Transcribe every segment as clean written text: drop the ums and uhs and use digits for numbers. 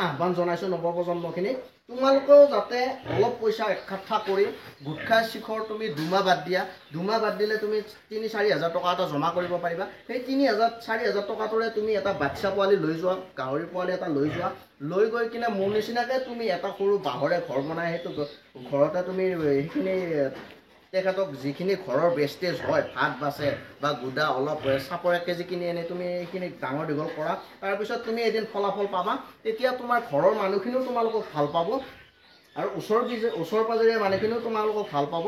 আহ্বান জনাইছোঁ নৱপ্ৰজন্মখিনি তোমালোকেও যাতে অলপ পইচা একঠাঠা কৰি গুটখা শিখৰ তুমি 2 মাহ বাদ দিয়া 2 মাহ বাদ দিলে তুমি 3-4 হাজাৰ টকা এটা জমা কৰিব পাৰিবা সেই 3,000-4 হাজাৰ টকাটোৰে তুমি এটা বাচ্চা পোৱালি লৈ যোৱা গাহৰি পোৱালি এটা লৈ যোৱা লৈ গৈ কিনে মোৰ নিচিনাকে তুমি এটা সৰু বাঁহৰে ঘৰ বনাই সেইটো ঘৰতে তুমি সেইখিনি তেখেতক যিখিনি ঘৰৰ বেষ্টেজ হয় ভাত বাছে বা গুদা অলপ চাপৰ 1 কেজি কিনি এনে তুমি এইখিনি ডাঙৰ দীঘল কৰা তাৰপিছত তুমি এদিন ফলাফল পাবা তেতিয়া তোমাৰ ঘৰৰ মানুহখিনিও তোমালোকক ভাল পাব আৰু ওচৰ পাজৰীয়া মানুহখিনিও তোমালোকক ভাল পাব।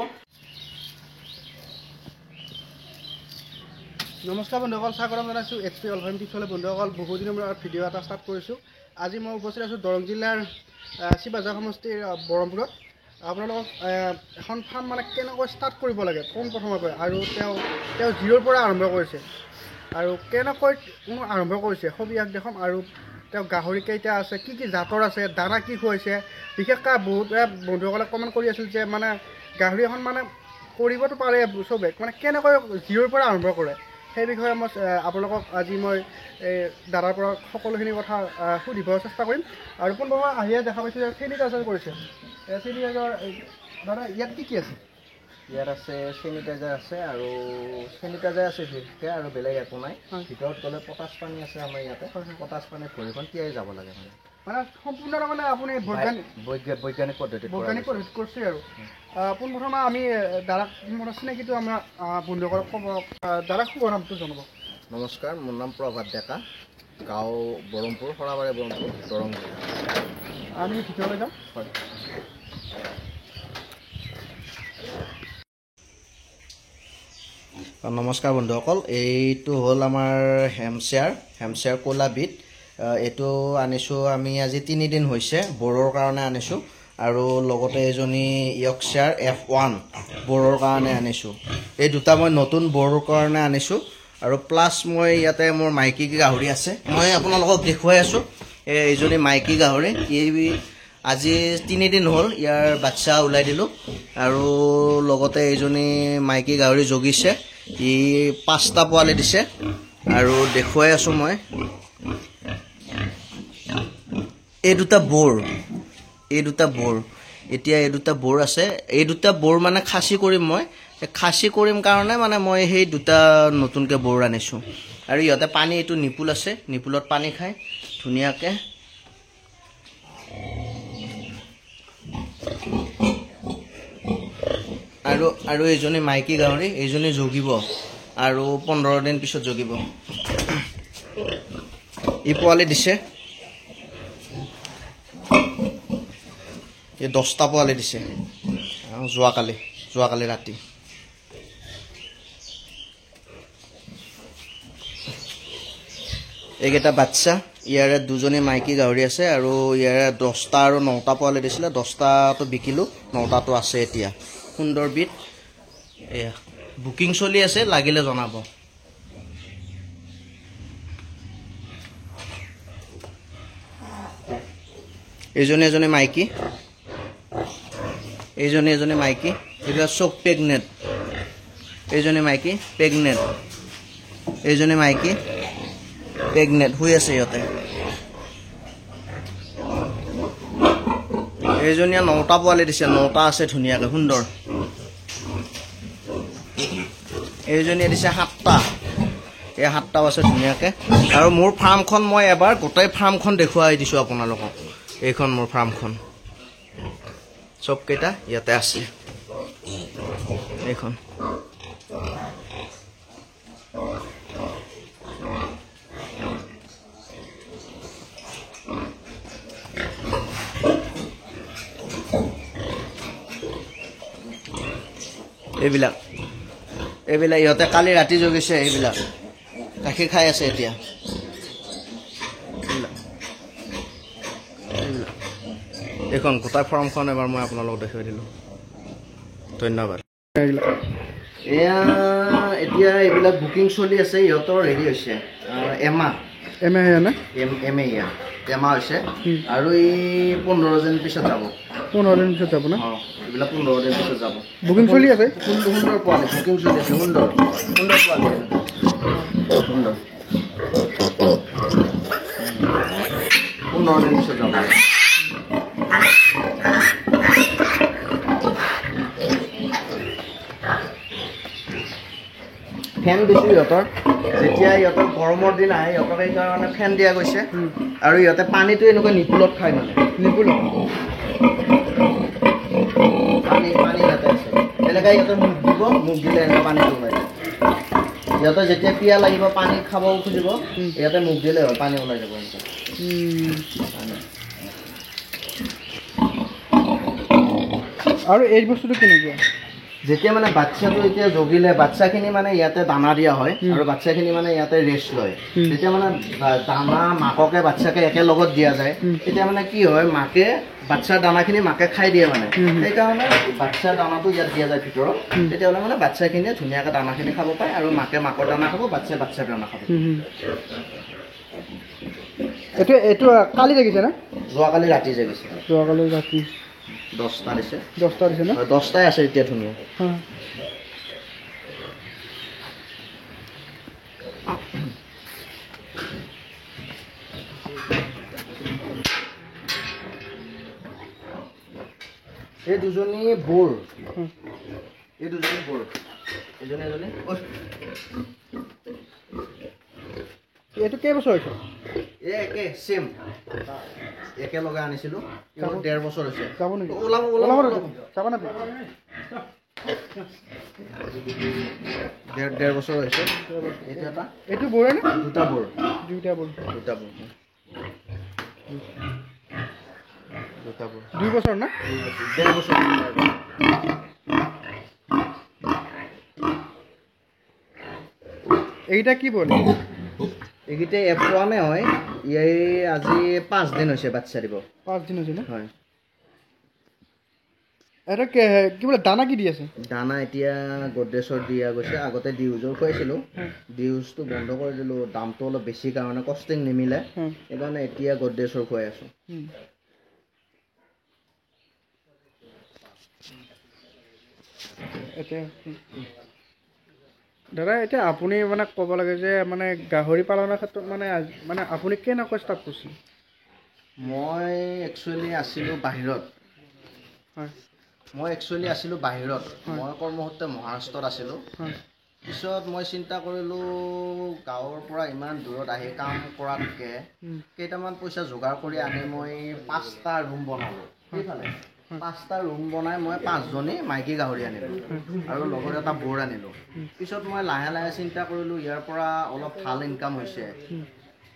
নমস্কাৰ বন্ধুসকল, স্বাগতম জনাইছোঁ HP অলফাইম টিপছলৈ। বন্ধুসকল, বহুদিনৰ মূৰত ভিডিঅ' এটা ষ্টাৰ্ট কৰিছোঁ। আজি মই উপস্থিত আছোঁ দৰং জিলাৰ শিৱসাগৰ সমষ্টিৰ বৰমপুৰত। আপোনালোকক এখন ফাৰ্ম মানে কেনেকৈ ষ্টাৰ্ট কৰিব লাগে প্ৰথমৰ পৰা আৰু তেওঁ জিৰ'ৰ পৰা আৰম্ভ কৰিছে আৰু কেনেকৈ আৰম্ভ কৰিছে সবিয়াস দেখুৱাম আৰু তেওঁ গাহৰি কেইটা আছে, কি কি জাতৰ আছে, দানা কি খুৱাইছে। বিশেষকৈ বহুত বন্ধুসকলে কমেণ্ট কৰি আছিল যে মানে গাহৰি এখন মানে কৰিবতো পাৰে চবে, মানে কেনেকৈ জিৰ'ৰ পৰা আৰম্ভ কৰে সেই বিষয়ে মই আপোনালোকক আজি মই দাদাৰ পৰা সকলোখিনি কথা সুধিব চেষ্টা কৰিম। আৰু পোনপ্ৰথমে আহিয়ে দেখা পাইছোঁ যে চেনিটাইজাৰ কৰিছে। চেনিটাইজাৰ দাদা ইয়াত কি আছে? ইয়াত আছে চেনিটাইজাৰ আছে আৰু চেনিটাইজাৰ আছে বিশেষকৈ আৰু বেলেগ একো নাই। ভিতৰত গ'লে পটাছ পানী আছে আমাৰ ইয়াতে, পটাছ পানী ভৰিখন তিয়াই যাব লাগে মানে সম্পূৰ্ণ মানে আপুনি বৈজ্ঞানিক পদ্ধতিত কৰিছে। আৰু পোনপ্ৰথমে আমি দাদাক চিনাকিটো আমাৰ বন্ধুসকলক ক'ব, দাদাক শুভ নামটো জনাব। নমস্কাৰ, মোৰ নাম প্ৰভাত ডেকা, গাঁও বৰমপুৰ, সৰাবাৰী বৰমপুৰ, দৰং জিলা। আমি ভিতৰলৈ যাম। হয়। নমস্কাৰ বন্ধুসকল, এইটো হ'ল আমাৰ হেমশ্বেয়াৰ ক'লা বিট। এইটো আনিছোঁ আমি আজি 3 দিন হৈছে, বড়োৰ কাৰণে আনিছোঁ আৰু লগতে এজনী য়ৰ্কশ্বায়াৰ F1 বড়োৰ কাৰণে আনিছোঁ। এই দুটা মই নতুন বড়োৰ কাৰণে আনিছোঁ আৰু প্লাছ মই ইয়াতে মোৰ মাইকী গাহৰি আছে, মই আপোনালোকক দেখুৱাই আছোঁ। এইজনী মাইকী গাহৰি, আজি 3 দিন হ'ল ইয়াৰ বাচ্চা ওলাই দিলোঁ আৰু লগতে এইজনী মাইকী গাহৰি জগিছে, ই 5টা পোৱালি দিছে আৰু দেখুৱাই আছোঁ মই। এই দুটা বৰ এতিয়া এই দুটা বৰ আছে। এই দুটা বৰ মানে খাচী কৰিম, মই খাচী কৰিম কাৰণে মানে মই সেই দুটা নতুনকৈ বৰ আনিছোঁ। আৰু ইহঁতে পানী, এইটো নিপুল আছে, নিপুলত পানী খায় ধুনীয়াকৈ। আৰু এইজনী মাইকী গাহৰি, এইজনী জগিব আৰু 15 দিন পিছত জগিব। ই পোৱালি দিছে, এই 10টা পোৱালি দিছে যোৱাকালি ৰাতি। এইকেইটা বাচ্চা, ইয়াৰে 2জনী মাইকী গাহৰি আছে আৰু ইয়াৰে 10টা আৰু 9টা পোৱালি দিছিলে। 10টাটো বিকিলোঁ, 9টাটো আছে এতিয়া। সুন্দৰ বিট, এয়া বুকিং চলি আছে, লাগিলে জনাব। এজনী মাইকী, এজনী মাইকী, এইবিলাক চব প্ৰেগনেণ্ট। এইজনী মাইকী প্ৰেগনেণ্ট, এইজনী মাইকী প্ৰেগনেণ্ট হৈ আছে সিহঁতে। এইজনীয়ে 9টা পোৱালি দিছে, 9টা আছে ধুনীয়াকৈ সুন্দৰ। এইজনীয়ে দিছে 7টা, এই 7টাও আছে ধুনীয়াকৈ। আৰু মোৰ ফাৰ্মখন মই এবাৰ গোটেই ফাৰ্মখন দেখুৱাই দিছোঁ আপোনালোকক। এইখন মোৰ ফাৰ্মখন, চবকেইটা ইয়াতে আছে। এইখন এইবিলাক ইহঁতে কালি ৰাতি জগিছে। এইবিলাক গাখীৰ খাই আছে এতিয়া। এইখন গোটাই ফাৰ্মখন এবাৰ মই আপোনালোকক দেখুৱাই দিলোঁ। ধন্যবাদ। এয়া এতিয়া এইবিলাক বুকিং চলি আছে, ইহঁতৰ হেৰি হৈছে এমাহ হৈছে আৰু এই 15 দিন পিছত যাব। 15 দিন পিছত যাব না? এইবিলাক 15 দিন পিছত যাব। বুকিং চলি আছে, সুন্দৰ পোৱালি বুকিং চলি আছে, সুন্দৰ পোৱালি, সুন্দৰ 15 15 দিন পিছত যাব ফেন দিছোঁ ইহঁতৰ যেতিয়া ইহঁতৰ গৰমৰ দিন আহে ইহঁতক সেইকাৰণে ফেন দিয়া গৈছে আৰু ইহঁতে পানীটো এনেকুৱা নিপুলত খায় মানে নিপুলত পানী ইয়াতে আছে এনেকৈ ইহঁতে মুখ দিব মুখ দিলে এনেকৈ পানীটো ওলাই যায় ইহঁতে যেতিয়া পিয়া লাগিব পানী খাব খুজিব ইয়াতে মুখ দিলে হয় পানী ওলাই যাব এনেকৈ আৰু এই বস্তুটো কেনেকুৱা যেতিয়া মানে বাচ্চাটো এতিয়া জগিলে বাচ্চাখিনি মানে ইয়াতে দানা দিয়া হয় আৰু বাচ্চাখিনি মানে ইয়াতে ৰেষ্ট লয় যেতিয়া মানে দানা মাককে বাচ্চাকে একেলগত দিয়া যায় তেতিয়া মানে কি হয় মাকে বাচ্চাৰ দানাখিনি মাকে খাই দিয়ে মানে সেইকাৰণে বাচ্চাৰ দানাটো ইয়াত দিয়া যায় ভিতৰত তেতিয়াহ'লে মানে বাচ্চাখিনিয়ে ধুনীয়াকৈ দানাখিনি খাব পায় আৰু মাকে মাকৰ দানা খাব বাচ্চাৰ দানা খাব এইটো কালি লাগিছে না যোৱাকালি ৰাতি জগিছে যোৱাকালি ৰাতি 10টা দিছে 10টা দিছে না 10টাই আছে এতিয়া ধুনীয়া এই দুজনী বৰ এজনী এইটো কেইবছৰ হৈছে একে চেম একেলগে আনিছিলোঁ 1.5 বছৰ হৈছে যাব নেকি ওলাব যাব না 1.5 বছৰ হৈছে এইটো বৰে নে দুটা বৰ দুটা বৰ 2 বছৰ না 1.5 বছৰ এইটা কি বলে এইকেইটা এপোৱামে হয় এই আজি 5 দিন হৈছে বাচ্চা দিব 5 দিন হৈছে না হয় এটা কি বলে দানা কি দি আছে দানা এতিয়া গড্ৰেছৰ দিয়া গৈছে আগতে ডিউজৰ খুৱাইছিলোঁ ডিউজটো বন্ধ কৰি দিলোঁ দামটো অলপ বেছি কাৰণে কষ্টিং নিমিলে সেইকাৰণে এতিয়া গড্ৰেছৰ খুৱাই আছোঁ দাদা এতিয়া আপুনি মানে ক'ব লাগে যে মানে গাহৰি পালনৰ ক্ষেত্ৰত মানে আপুনি কেনেকৈ ষ্টাৰ্ট কৰিছিল মই একচুৱেলি আছিলোঁ বাহিৰত মই কৰ্মসূত্ৰে মহাৰাষ্ট্ৰত আছিলোঁ পিছত মই চিন্তা কৰিলোঁ গাঁৱৰ পৰা ইমান দূৰত আহি কাম কৰাতকৈ কেইটামান পইচা যোগাৰ কৰি আনি মই 5টা ৰুম বনালোঁ সেইফালে 5টা ৰুম বনাই মই 5জনী মাইকী গাহৰি আনিলোঁ আৰু লগত এটা বৰ আনিলোঁ পিছত মই লাহে লাহে চিন্তা কৰিলোঁ ইয়াৰ পৰা অলপ ভাল ইনকাম হৈছে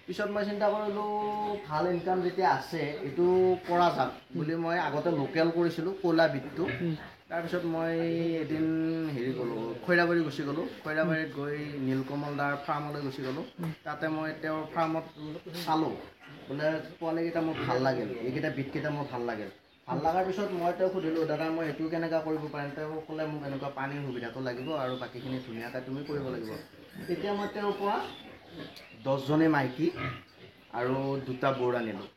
পিছত মই চিন্তা কৰিলোঁ ভাল ইনকাম যেতিয়া আছে এইটো কৰা যাক বুলি মই আগতে লোকেল কৰিছিলোঁ কলা বিটটো তাৰপিছত মই এদিন হেৰি গ'লোঁ খৈৰাবাৰী গুচি গ'লোঁ খৈৰাবাৰীত গৈ নীলকমল দাৰ ফাৰ্মলৈ গুচি গ'লোঁ তাতে মই তেওঁৰ ফাৰ্মত চালোঁ বোলে পোৱালিকেইটা মোৰ ভাল লাগিল এইকেইটা বিটকেইটা মোৰ ভাল লাগিল ভাল লগাৰ পিছত মই তেওঁক সুধিলোঁ দাদা মই এইটো কেনেকৈ কৰিব পাৰিম তেওঁ ক'লে মোক এনেকুৱা পানীৰ সুবিধাটো লাগিব আৰু বাকীখিনি ধুনীয়াকৈ তুমি কৰিব লাগিব তেতিয়া মই তেওঁৰ পৰা 10জনী মাইকী আৰু 2টা বৰ আনিলোঁ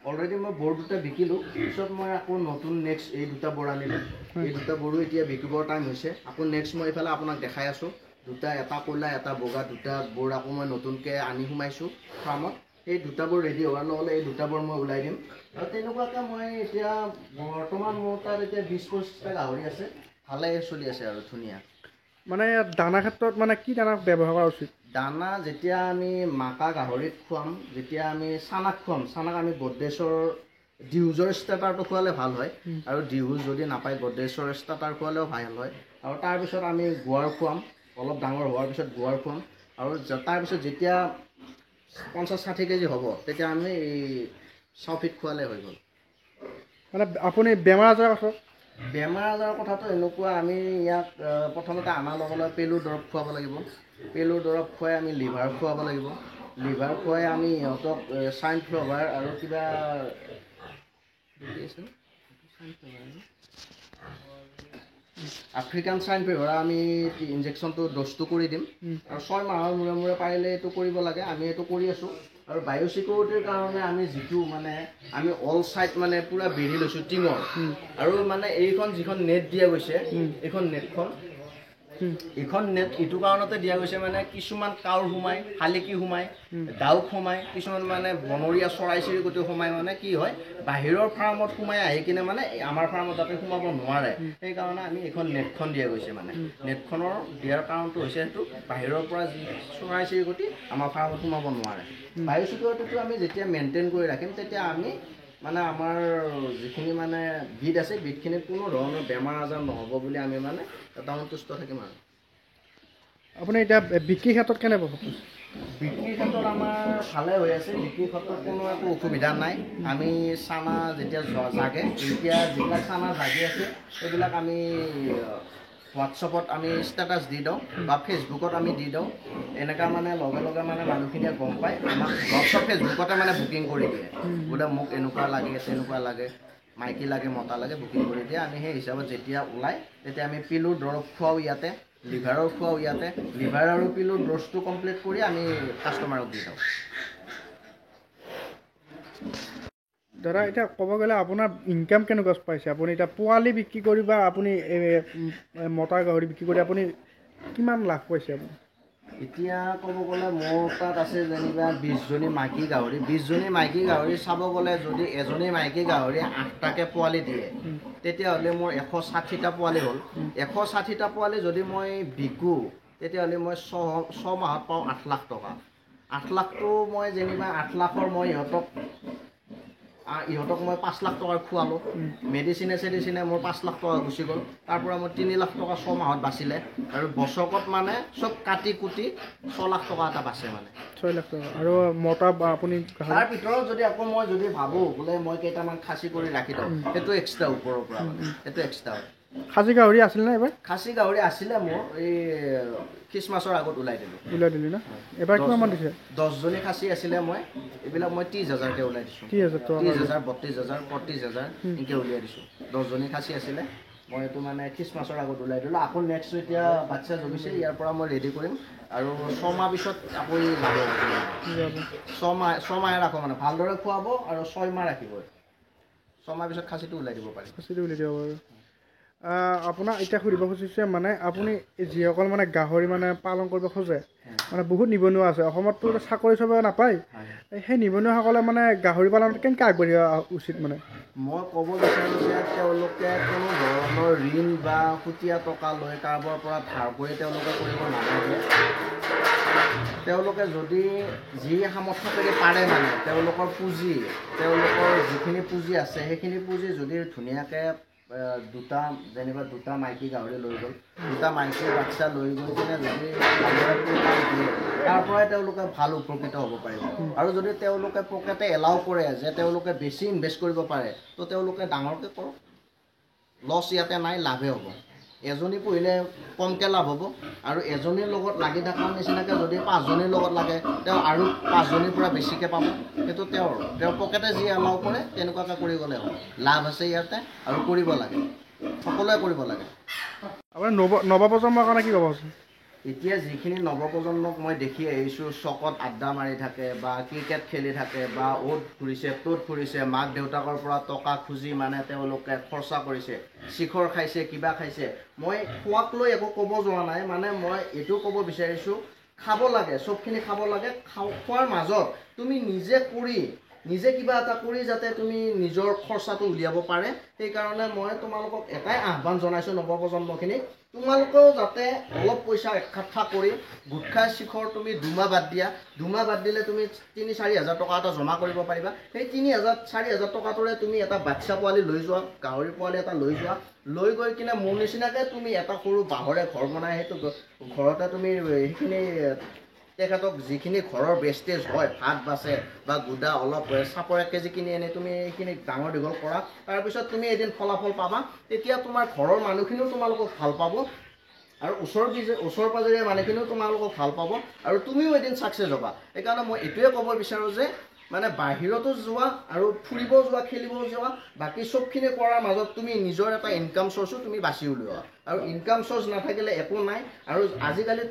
অলৰেডি মই বৰ 2টা বিকিলোঁ পিছত মই আকৌ নতুন নেক্সট এই 2টা বৰ আনিলোঁ এই 2টা বৰো এতিয়া বিকিবৰ টাইম হৈছে আকৌ নেক্সট মই এইফালে আপোনাক দেখাই আছোঁ 2টা এটা ক'লা এটা বগা 2টা বৰ আকৌ মই নতুনকৈ আনি সোমাইছোঁ ফাৰ্মত এই 2টা বৰ ৰেডি হোৱাৰ নহ'লে এই 2টা বৰ মই ওলাই দিম আৰু তেনেকুৱাকৈ মই এতিয়া বৰ্তমান মোৰ তাত এতিয়া 20-25টা গাহৰি আছে ভালে চলি আছে আৰু ধুনীয়া মানে দানা ক্ষেত্ৰত মানে কি দানা ব্যৱহাৰ কৰা উচিত দানা যেতিয়া আমি মাকা গাহৰিক খুৱাম যেতিয়া আমি চানাক খুৱাম চানাক আমি গড্ৰেছৰ ডিউজৰ ষ্টাৰ্টাৰটো খোৱালে ভাল হয় আৰু ডিউজ যদি নাপায় গড্ৰেছৰ ষ্টাৰ্টাৰ খোৱালেও ভাল হয় আৰু তাৰপিছত আমি গুৱাৰ খুৱাম অলপ ডাঙৰ হোৱাৰ পিছত গুৱাৰ খুৱাম আৰু তাৰপিছত যেতিয়া 50-60 কেজি হ'ব তেতিয়া আমি এই চাউফিট খোৱালে হৈ গ'ল মানে আপুনি বেমাৰ আজাৰৰ কথাটো এনেকুৱা আমি ইয়াক প্ৰথমতে আমাৰ লগে পেলু দৰৱ খুৱাব লাগিব পেলু দৰৱ খুৱাই আমি লিভাৰ খুৱাব লাগিব লিভাৰ খুৱাই আমি ইহঁতক চাইন ফ্লাৱাৰ আৰু কিবা আফ্ৰিকান চাইন ফ্লাৱাৰ আমি ইনজেকশ্যনটো ড'জটো কৰি দিম আৰু 6 মাহৰ মূৰে মূৰে পাৰিলে এইটো কৰিব লাগে আমি এইটো কৰি আছোঁ আৰু বায়'চিকিউৰিটিৰ কাৰণে আমি যিটো মানে আমি অল চাইড মানে পুৰা বেৰি লৈছোঁ টিঙৰ আৰু মানে এইখন যিখন নেট দিয়া গৈছে এইখন নেটখন এইখন নেট এইটো কাৰণতে দিয়া গৈছে মানে কিছুমান কাউৰ সোমায়, শালিকি সোমায়, ডাউক সোমায়, কিছুমান মানে বনৰীয়া চৰাই চিৰিকটি সোমায়, মানে কি হয় বাহিৰৰ ফাৰ্মত সোমাই আহি কিনে মানে আমাৰ ফাৰ্মত যাতে সোমাব নোৱাৰে, সেইকাৰণে আমি এইখন নেটখন দিয়া গৈছে। মানে নেটখনৰ দিয়াৰ কাৰণটো হৈছে সেইটো বাহিৰৰ পৰা যি চৰাই চিৰিকটি আমাৰ ফাৰ্মত সোমাব নোৱাৰে। বায়ু চিকিউৰিটিটো আমি যেতিয়া মেইনটেইন কৰি ৰাখিম তেতিয়া আমি মানে আমাৰ যিখিনি মানে বিড আছে বিডখিনিত কোনো ধৰণৰ বেমাৰ আজাৰ নহ'ব বুলি আমি মানে এটা সন্তুষ্ট থাকিম। আৰু আপুনি এতিয়া বিক্ৰীৰ ক্ষেত্ৰত কেনে পাব? বিক্ৰীৰ ক্ষেত্ৰত আমাৰ ভালে হৈ আছে, বিক্ৰীৰ ক্ষেত্ৰত কোনো একো অসুবিধা নাই। আমি চানা যেতিয়া জাগে, এতিয়া যিবিলাক চানা জাগি আছে সেইবিলাক আমি হোৱাটছআপত আমি ষ্টেটাছ দি দিওঁ বা ফেচবুকত আমি দি দিওঁ। এনেকুৱা মানে লগে লগে মানে মানুহখিনিয়ে গম পায়, আমাক হোৱাটছআপ ফেচবুকতে মানে বুকিং কৰি দিয়ে, বোলে মোক এনেকুৱা লাগে তেনেকুৱা লাগে, মাইকী লাগে মতা লাগে, বুকিং কৰি দিয়ে। আমি সেই হিচাপত যেতিয়া ওলায় তেতিয়া আমি পিলুৰ দৰৱ খুৱাওঁ ইয়াতে, লিভাৰৰ খুৱাওঁ ইয়াতে, লিভাৰ আৰু পিলুৰ ড'জটো কমপ্লিট কৰি আমি কাষ্টমাৰক দি দিওঁ। দাদা এতিয়া ক'ব গ'লে আপোনাৰ ইনকাম কেনেকুৱা পাইছে? আপুনি এতিয়া পোৱালি বিক্ৰী কৰি বা আপুনি মতা গাহৰি বিক্ৰী কৰি আপুনি কিমান লাভ পাইছে? আপুনি এতিয়া ক'ব গ'লে মোৰ তাত আছে যেনিবা 20জনী মাইকী গাহৰি। 20জনী মাইকী গাহৰি চাব গ'লে যদি এজনী মাইকী গাহৰি 8টাকৈ পোৱালি দিয়ে তেতিয়াহ'লে মোৰ 160টা পোৱালি হ'ল। 160টা পোৱালি যদি মই বিকোঁ তেতিয়াহ'লে মই 6 মাহত পাওঁ 8 লাখ টকা। 8 লাখটো মই যেনিবা 8 লাখৰ মই ইহঁতক মই 5 লাখ টকাৰ খোৱালোঁ, মেডিচিনে মোৰ 5 লাখ টকা গুচি গ'ল। তাৰ পৰা মোৰ 3 লাখ টকা 6 মাহত বাচিলে, আৰু বছৰত মানে চব কাটি কুটি 6 লাখ টকা এটা বাচে মানে 6 লাখ টকা। আৰু মতা আপুনি তাৰ ভিতৰত যদি আকৌ মই যদি ভাবোঁ বোলে মই কেইটামান খাচী কৰি ৰাখি দিওঁ, সেইটো এক্সট্ৰা ওপৰৰ পৰা মানে সেইটো এক্সট্ৰা হয়। খাচী গাহৰি আছিলনে এইবাৰ? খাচী গাহৰি আছিলে মোৰ, এই খ্ৰীষ্টমাছৰ আগত ওলাই দিলোঁ ন? এবাৰ কিমান দিছে? 10জনী খাচী আছিলে, মই এইবিলাক মই 30,000কৈ ওলাই দিছোঁ। 30,000, 32,000, 35,000 এনেকৈ উলিয়াই দিছোঁ। 10জনী খাচী আছিলে, মই এইটো মানে খ্ৰীষ্টমাছৰ আগত ওলাই দিলোঁ। আকৌ নেক্সট এতিয়া বাচ্ছা জগিছে, ইয়াৰ পৰা মই ৰেডি কৰিম আৰু 6 মাহ পিছত আকৌ যাব। 6 মাহে ৰাখোঁ মানে ভালদৰে খুৱাব আৰু 6 মাহ ৰাখিব। 6 মাহ পিছত খাচীটো ওলাই দিব পাৰি। খাচীটো উলিয়াই দিব বাৰু। আপোনাক এতিয়া সুধিব খুজিছে মানে আপুনি যিসকল মানে গাহৰি মানে পালন কৰিব খোজে, মানে বহুত নিবনুৱা আছে অসমততো চাকৰি চবেই নাপায়, সেই নিবনুৱাসকলে মানে গাহৰি পালনত কেনেকৈ আগবাঢ়িব উচিত? মানে মই ক'ব বিচাৰোঁ যে তেওঁলোকে কোনো ধৰণৰ ঋণ বা সুতীয়া টকা লৈ কাৰোবাৰ পৰা ধাৰ কৰি তেওঁলোকে কৰিব নালাগে। তেওঁলোকে যদি যি সামৰ্থ্য কৰি পাৰে মানে তেওঁলোকৰ পুঁজি, তেওঁলোকৰ যিখিনি পুঁজি আছে সেইখিনি পুঁজি যদি ধুনীয়াকৈ দুটা মাইকী গাহৰি লৈ গ'ল, দুটা মাইকী বাচ্ছা লৈ গৈ কিনে যদি দিয়ে তাৰ পৰাই তেওঁলোকে ভাল উপকৃত হ'ব পাৰিব। আৰু যদি তেওঁলোকে পকেটে এলাউ কৰে যে তেওঁলোকে বেছি ইনভেষ্ট কৰিব পাৰে, তো তেওঁলোকে ডাঙৰকৈ কৰক, লছ ইয়াতে নাই, লাভে হ'ব। এজনী পুহিলে কমকৈ লাভ হ'ব, আৰু এজনীৰ লগত লাগি থকাৰ নিচিনাকৈ যদি 5জনীৰ লগত লাগে তেওঁ আৰু 5জনীৰ পৰা বেছিকৈ পাব। সেইটো তেওঁৰ পকেটে যি এলাউ কৰে তেনেকুৱাকৈ কৰি গ'লে হ'ল। লাভ আছে ইয়াতে আৰু কৰিব লাগে, সকলোৱে কৰিব লাগে। আপোনাৰ নৱপ্ৰজন্মৰ কাৰণে কি ক'ব? এতিয়া যিখিনি নৱপ্ৰজন্মক মই দেখি আহিছোঁ, চকত আড্ডা মাৰি থাকে বা ক্ৰিকেট খেলি থাকে বা অ'ত ফুৰিছে ত'ত ফুৰিছে, মাক দেউতাকৰ পৰা টকা খুজি মানে তেওঁলোকে খৰচা কৰিছে, শিখৰ খাইছে, কিবা খাইছে। মই খোৱাক লৈ একো ক'ব যোৱা নাই, মানে মই এইটো ক'ব বিচাৰিছোঁ খাব লাগে, চবখিনি খাব লাগে। খোৱাৰ মাজত তুমি নিজে কিবা এটা কৰি যাতে তুমি নিজৰ খৰচাটো উলিয়াব পাৰে, সেইকাৰণে মই তোমালোকক এটাই আহ্বান জনাইছোঁ নৱপ্ৰজন্মখিনিক, তোমালোকেও যাতে অলপ পইচা একঠা কৰি গুটখাৰ শিখৰ তুমি 2 মাহ বাদ দিয়া। 2 মাহ বাদ দিলে তুমি 3-4 হাজাৰ টকা এটা জমা কৰিব পাৰিবা। সেই 3,000-4 হাজাৰ টকাটোৰে তুমি এটা বাচ্ছা পোৱালি লৈ যোৱা, গাহৰি পোৱালি এটা লৈ যোৱা, লৈ গৈ কিনে মোৰ নিচিনাকৈ তুমি এটা সৰু বাঁহৰে ঘৰ বনাই সেইটো ঘৰতে তুমি সেইখিনি তেখেতক যিখিনি ঘৰৰ বেষ্টেজ হয়, ভাত বাচে বা গুদা অলপ চাপৰ 1 কেজি কিনি আনি তুমি এইখিনি ডাঙৰ দীঘল কৰা, তাৰপিছত তুমি এদিন ফলাফল পাবা। তেতিয়া তোমাৰ ঘৰৰ মানুহখিনিও তোমালোকক ভাল পাব আৰু ওচৰ পাজৰীয়া মানুহখিনিও তোমালোকক ভাল পাব আৰু তুমিও এদিন ছাকচেছ হ'বা। সেইকাৰণে মই এইটোৱে ক'ব বিচাৰোঁ যে মানে বাহিৰতো যোৱা আৰু ফুৰিব যোৱা, খেলিব যোৱা, বাকী চবখিনি কৰাৰ মাজত তুমি নিজৰ এটা ইনকাম চ'ৰ্চো তুমি বাছি উলিওৱা। আৰু ইনকাম চ'ৰ্চ নাথাকিলে একো নাই। আৰু আজিকালি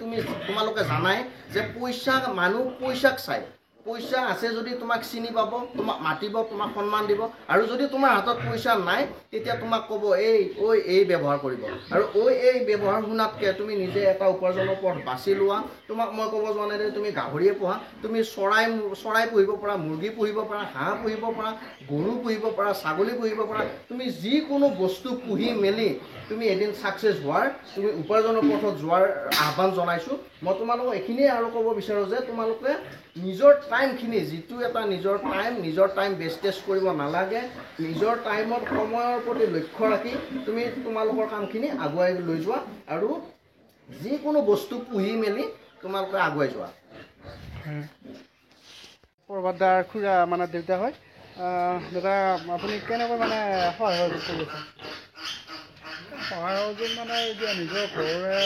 তোমালোকে জানাই যে মানুহ পইচাক চায়, পইচা আছে যদি তোমাক চিনি পাব, তোমাক মাতিব, তোমাক সন্মান দিব। আৰু যদি তোমাৰ হাতত পইচা নাই তেতিয়া তোমাক ক'ব এই ব্যৱহাৰ কৰিব। আৰু এই ব্যৱহাৰ শুনাতকৈ তুমি নিজে এটা উপাৰ্জনৰ পথ বাছি লোৱা। তোমাক মই ক'ব যোৱা নাই যে তুমি গাহৰিয়ে পোহা, তুমি চৰাই পুহিব পাৰা, মুৰ্গী পুহিব পাৰা, হাঁহ পুহিব পাৰা, গৰু পুহিব পাৰা, ছাগলী পুহিব পাৰা। তুমি যিকোনো বস্তু পুহি মেলি তুমি এদিন ছাকচেছ হোৱাৰ, তুমি উপাৰ্জনৰ পথত যোৱাৰ আহ্বান জনাইছোঁ। মই তোমালোকক এইখিনিয়ে আৰু ক'ব বিচাৰোঁ যে তোমালোকে নিজৰ টাইমখিনি, যিটো এটা নিজৰ টাইম ৱেষ্টেজ কৰিব নালাগে। নিজৰ টাইমত সময়ৰ প্ৰতি লক্ষ্য ৰাখি তুমি তোমালোকৰ কামখিনি আগুৱাই লৈ যোৱা আৰু যিকোনো বস্তু পুহি মেলি তোমালোকে আগুৱাই যোৱা। প্ৰবাদদাৰ খুৰা মানে দেউতা হয়। দাদা আপুনি কেনেকৈ মানে সহায় সহযোগ কৰি আছে? সহায় সহযোগ মানে এতিয়া নিজৰ ঘৰৰে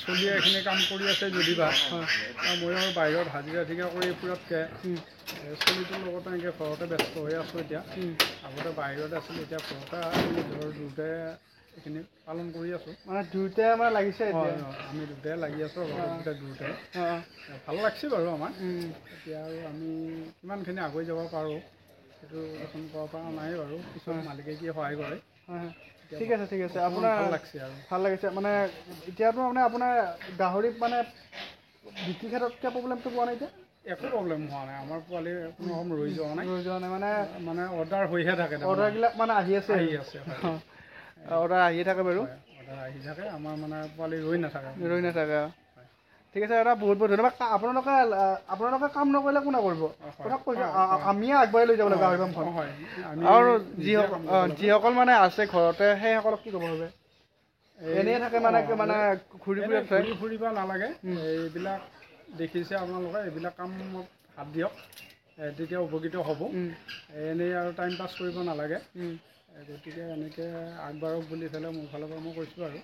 চলি এইখিনি কাম কৰি আছে যদিবা ময়ো বাহিৰত হাজিৰা ঠিকা কৰি ফুৰাতকৈ চলিটোৰ লগতে এনেকৈ ঘৰতে ব্যস্ত হৈ আছোঁ এতিয়া। আগতে বাহিৰত আছিলোঁ, এতিয়া ঘৰতে নিজৰ দুয়োটাই এইখিনি পালন কৰি আছোঁ। মানে দুয়োটাই আমাৰ লাগিছে এতিয়া? আমি দুয়োটাই লাগি আছোঁ, দুয়োটাই ভাল লাগছে বাৰু আমাৰ। এতিয়া আৰু আমি কিমানখিনি আগুৱাই যাব পাৰোঁ সেইটো এখন ক'ব পৰা নাই বাৰু, পিছত মালিকে কি সহায় কৰে। ঠিক আছে আপোনাৰ ভাল লাগছে আৰু ভাল লাগিছে। মানে এতিয়াতো মানে আপোনাৰ গাহৰি মানে বিক্ৰী ক্ষেত্ৰত কিয় প্ৰব্লেমটো পোৱা নাই এতিয়া? একো প্ৰব্লেম হোৱা নাই, আমাৰ পোৱালি কোনো সময় ৰৈ যোৱা নাই মানে অৰ্ডাৰ হৈহে থাকে। অৰ্ডাৰবিলাক মানে আহি আছে অৰ্ডাৰ আহিয়ে থাকে বাৰু, অৰ্ডাৰ আহি থাকে, আমাৰ মানে পোৱালি ৰৈ নাথাকে। ঠিক আছে দাদা, বহুত ধন্যবাদ। আপোনালোকে কাম নকৰিলে কোনে কৰিব? আপোনাক কৈছোঁ আমিয়ে আগবাঢ়ি লৈ যাব লাগে গাহৰি ফাৰ্মখন। আৰু যিসকল মানে আছে ঘৰতে সেইসকলক কি ক'ব হবে? এনেই থাকে মানে ঘূৰি ফুৰিব নালাগে। এইবিলাক দেখিছে আপোনালোকে, এইবিলাক কামত হাত দিয়ক, তেতিয়া উপকৃত হ'ব। এনেই আৰু টাইম পাছ কৰিব নালাগে। গতিকে এনেকৈ আগবাঢ়ক বুলি পেলাই মোৰ ফালৰ পৰা মই কৈছোঁ আৰু।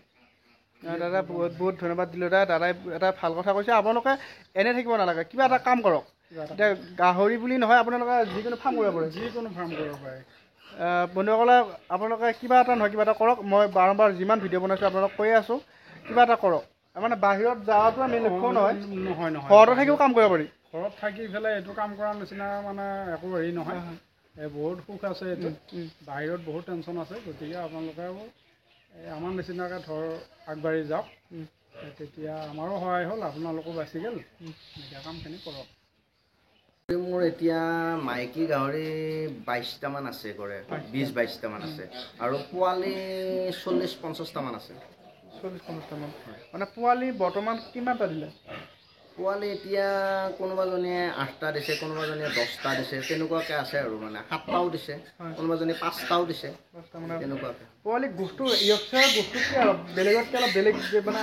দাদা বহুত ধন্যবাদ দিলোঁ। দাদাই এটা ভাল কথা কৈছে, আপোনালোকে এনেই থাকিব নালাগে, কিবা এটা কাম কৰক। এতিয়া গাহৰি বুলি নহয়, আপোনালোকে যিকোনো ফাৰ্ম কৰিব পাৰে। বন্ধুসকলে আপোনালোকে কিবা এটা নহয় কিবা এটা কৰক। মই বাৰম্বাৰ যিমান ভিডিঅ' বনাইছোঁ আপোনালোকক কৈয়ে আছোঁ, কিবা এটা কৰক। মানে বাহিৰত যোৱাটো আমি লক্ষ্য নহয়, ঘৰতে থাকিও কাম কৰিব পাৰি। ঘৰত থাকি পেলাই এইটো কাম কৰাৰ নিচিনা মানে একো হেৰি নহয়, বহুত সুখ আছে এইটো। বাহিৰত বহুত টেনশ্যন আছে, গতিকে আপোনালোকে আমাৰ নিচিনাকৈ আগবাঢ়ি যাওক, তেতিয়া আমাৰো সহায় হ'ল, আপোনালোকো বাচি গ'ল। এতিয়া কামখিনি কৰক। মোৰ এতিয়া মাইকী গাহৰি 22টামান আছে, কৰে 20-22টামান আছে, আৰু পোৱালি 40-50টামান আছে। 40-50টামান মানে পোৱালি বৰ্তমান কিমানটা দিলে? পোৱালি এতিয়া কোনোবাজনীয়ে 8টা দিছে, কোনোবাজনীয়ে 10টা দিছে, তেনেকুৱাকৈ আছে আৰু মানে 7টাও দিছে, কোনোবাজনীয়ে 5টাও দিছে, তেনেকুৱাকৈ। পোৱালি গোষ্ঠটো ইয়ৰ্কশ্বায়াৰ গোষ্ঠটো কি অলপ বেলেগতকৈ অলপ বেলেগ মানে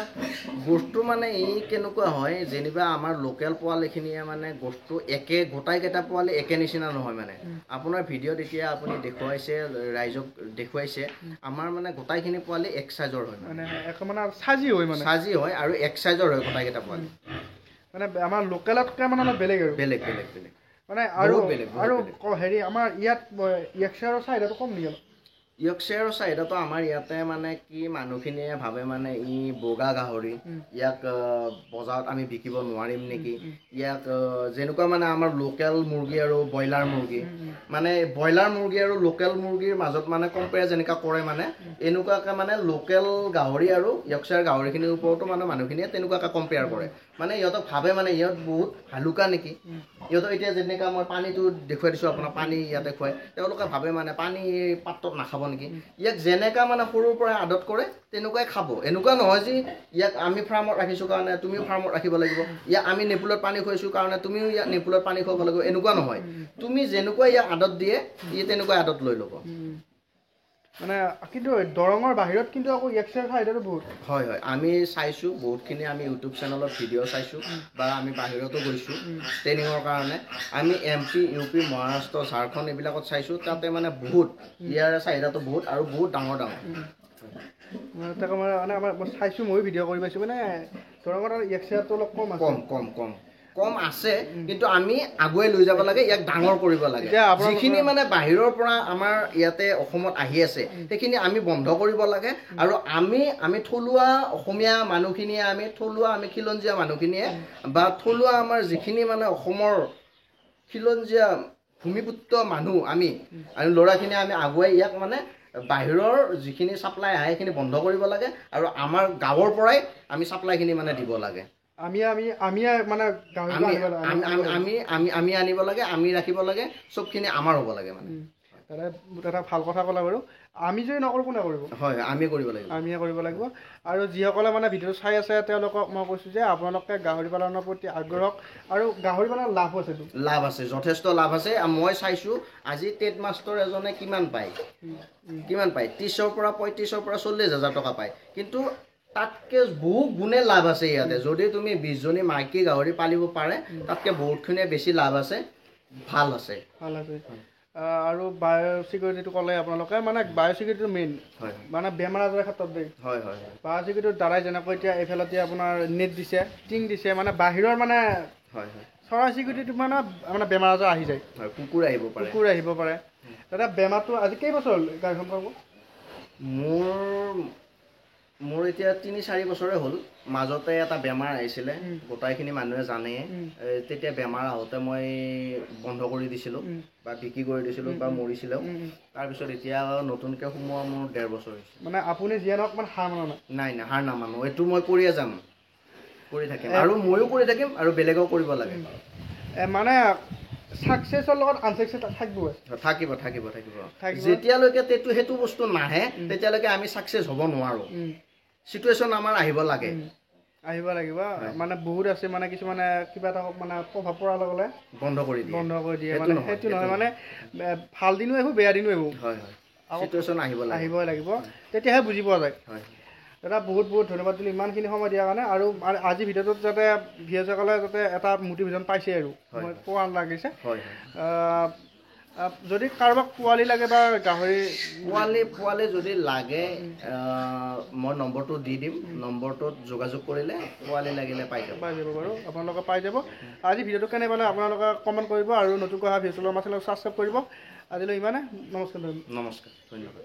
গোষ্ঠটো মানে কেনেকুৱা হয়, যেনিবা আমাৰ লোকেল পোৱালিখিনিয়ে মানে গোষ্ঠটো গোটাইকেইটা পোৱালি একে নিচিনা নহয়। মানে আপোনাৰ ভিডিঅ'ত এতিয়া আপুনি ৰাইজক দেখুৱাইছে, আমাৰ মানে গোটাইখিনি পোৱালি এক চাইজৰ হয়, মানে চাজি হয় আৰু এক চাইজৰ হয় গোটাইকেইটা পোৱালি। মানে আমাৰ লোকেলতকৈ মানে অলপ বেলেগ মানে আৰু হেৰি আমাৰ ইয়াত ইয়ৰ্কশ্বায়াৰৰ চাহিদাটো কম নেকি? ইয়ৰ্কশ্বায়াৰৰ চাহিদাটো আমাৰ ইয়াতে মানে কি মানুহখিনিয়ে ভাবে মানে বগা গাহৰি, ইয়াক বজাৰত আমি বিকিব নোৱাৰিম নেকি, ইয়াক যেনেকুৱা মানে আমাৰ লোকেল মুৰ্গী আৰু ব্ৰইলাৰ মুৰ্গী, মানে ব্ৰইলাৰ মুৰ্গী আৰু লোকেল মুৰ্গীৰ মাজত মানে কম্পেয়াৰ যেনেকুৱা কৰে, মানে এনেকুৱাকৈ মানে লোকেল গাহৰি আৰু ইয়ৰ্কশ্বায়াৰ গাহৰিখিনিৰ ওপৰতো মানে মানুহখিনিয়ে তেনেকুৱাকৈ কম্পেয়াৰ কৰে। মানে ইহঁতক ভাবে মানে ইহঁত বহুত হালুকা নেকি, ইহঁতক এতিয়া যেনেকুৱা মই পানীটো দেখুৱাই দিছোঁ আপোনাক, পানী ইয়াতে খুৱাই, তেওঁলোকে ভাবে মানে পানী পাত্ৰত নাখাব নেকি। ইয়াক যেনেকুৱা মানে সৰুৰ পৰা আদত কৰে তেনেকুৱাই খাব। এনেকুৱা নহয় যে ইয়াক আমি ফাৰ্মত ৰাখিছোঁ কাৰণে তুমিও ফাৰ্মত ৰাখিব লাগিব, ইয়াক আমি নেপুলত পানী খুৱাইছোঁ কাৰণে তুমিও ইয়াক নেপুলত পানী খুৱাব লাগিব, এনেকুৱা নহয়। তুমি যেনেকুৱা ইয়াক আদত দিয়ে তেনেকুৱা আদত লৈ ল'ব। মানে কিন্তু দৰঙৰ বাহিৰত কিন্তু আকৌ ইয়ৰ্কশ্বায়াৰ চাহিদাটো বহুত। হয়, আমি চাইছোঁ বহুতখিনি, আমি ইউটিউব চেনেলত ভিডিঅ' চাইছোঁ বা আমি বাহিৰতো গৈছোঁ ট্ৰেইনিঙৰ কাৰণে। আমি MP, UP, মহাৰাষ্ট্ৰ, ঝাৰখণ্ড এইবিলাকত চাইছোঁ, তাতে মানে বহুত ইয়াৰ চাহিদাটো বহুত আৰু বহুত ডাঙৰ। তাকে মানে মই চাইছোঁ, ময়ো ভিডিঅ' কৰি পাইছোঁ, মানে দৰঙত আৰু ইয়ৰ্কশ্বায়াৰটো অলপ কম আছে, কিন্তু আমি আগুৱাই লৈ যাব লাগে, ইয়াক ডাঙৰ কৰিব লাগে। যিখিনি মানে বাহিৰৰ পৰা আমাৰ ইয়াতে অসমত আহি আছে সেইখিনি আমি বন্ধ কৰিব লাগে, আৰু আমি থলুৱা অসমীয়া মানুহখিনিয়ে, আমি খিলঞ্জীয়া মানুহখিনিয়ে বা থলুৱা আমাৰ যিখিনি মানে অসমৰ খিলঞ্জীয়া ভূমিপুত্ৰ মানুহ আমি আৰু ল'ৰাখিনি আমি আগুৱাই ইয়াক মানে বাহিৰৰ যিখিনি ছাপ্লাই আহে সেইখিনি বন্ধ কৰিব লাগে আৰু আমাৰ গাঁৱৰ পৰাই আমি ছাপ্লাইখিনি মানে দিব লাগে আমি মানে গাহৰিটো আমি আনিব লাগে, আমি আমি আমি আমি আনিব লাগে আমি ৰাখিব লাগে চবখিনি আমাৰ হ'ব লাগে মানে এটা ভাল কথা ক'লা বাৰু আমি যদি নকৰোঁ কোনে কৰিব হয় আমি কৰিব লাগিব আমিয়ে কৰিব লাগিব আৰু যিসকলে মানে ভিডিঅ'টো চাই আছে তেওঁলোকক মই কৈছোঁ যে আপোনালোকে গাহৰি পালনৰ প্ৰতি আগ্ৰহ আৰু গাহৰি পালনৰ লাভ আছেতো লাভ আছে যথেষ্ট লাভ আছে মই চাইছোঁ আজি টেট মাষ্টৰ এজনে কিমান পায় 30ৰ পৰা 35ৰ পৰা 40,000 টকা পায় কিন্তু তাতকৈ বহু গুণে লাভ আছে ইয়াতে যদি তুমি 20জনী মাইকী গাহৰি পালিব পাৰে তাতকৈ বহুতখিনিয়ে বেছি লাভ আছে ভাল আছে আৰু বায়'চিকিউৰিটিটো ক'লে আপোনালোকে মানে বায়'চিকিউৰিটিটো মেইন হয় মানে বেমাৰ আজাৰৰ ক্ষেত্ৰত দেই হয় হয় বায়'চিকিউৰিটিৰ দ্বাৰাই যেনেকৈ এতিয়া এইফালতে আপোনাৰ নেট দিছে টিং দিছে মানে বাহিৰৰ মানে হয় হয় চৰাই চিৰিকটিটো মানে বেমাৰ আজাৰ আহি যায় হয় কুকুৰ আহিব পাৰে দাদা বেমাৰটো আজি কেইবছৰ হ'ল গাড়ীখন পাব মোৰ এতিয়া 3-4 বছৰে হ'ল মাজতে এটা বেমাৰ আহিছিলে গোটাইখিনি মানুহে জানে তেতিয়া বেমাৰ আহোঁতে মই বন্ধ কৰি দিছিলোঁ বা বিক্ৰী কৰি দিছিলোঁ বা মৰিছিলোঁ তাৰপিছত এতিয়া নতুনকৈ সোমোৱা মোৰ 1.5 বছৰ হৈছে মানে আপুনি যিয়ে নহওক মানে হাৰ মানা নাই হাৰ নামানো এইটো মই কৰিয়ে যাম কৰি থাকিম আৰু ময়ো কৰি থাকিম আৰু বেলেগেও কৰিব লাগে মানে সাকসেছৰ লগত আনসাকসেছ থাকিব যেতিয়ালৈকে সেইটো বস্তু নাহে তেতিয়ালৈকে আমি সাকসেছ হ'ব নোৱাৰোঁ সিচুৱেশ্যন আমাৰ আহিব লাগিব মানে বহুত আছে মানে কিছুমানে কিবা এটা মানে প্ৰভাৱ পৰাৰ লগে লগে বন্ধ কৰি দিয়ে মানে সেইটো নহয় মানে ভাল দিনো আহিব বেয়া দিনো আহিব সিচুৱেশ্যন আহিবই লাগিব তেতিয়াহে বুজি পোৱা যায় দাদা বহুত ধন্যবাদ দিলোঁ ইমানখিনি সময় দিয়াৰ কাৰণে আৰু আজি ভিডিঅ'টোত যাতে ভিউৱাৰসকলে যাতে এটা মটিভেশ্যন পাইছে আৰু মই পোৱা লাগিছে যদি কাৰোবাক পোৱালি লাগে বা গাহৰি পোৱালি যদি লাগে মই নম্বৰটো দি দিম নম্বৰটোত যোগাযোগ কৰিলে পোৱালি লাগিলে পাই যাব বাৰু আপোনালোকে পাই যাব আজি ভিডিঅ'টো কেনে পালে আপোনালোকে কমেণ্ট কৰিব আৰু নতুনকৈ অহা ভিডিঅ'টো আমাৰ চেনেলক ছাবস্ক্ৰাইব কৰিব আজিলৈ ইমানে নমস্কাৰ ধন্যবাদ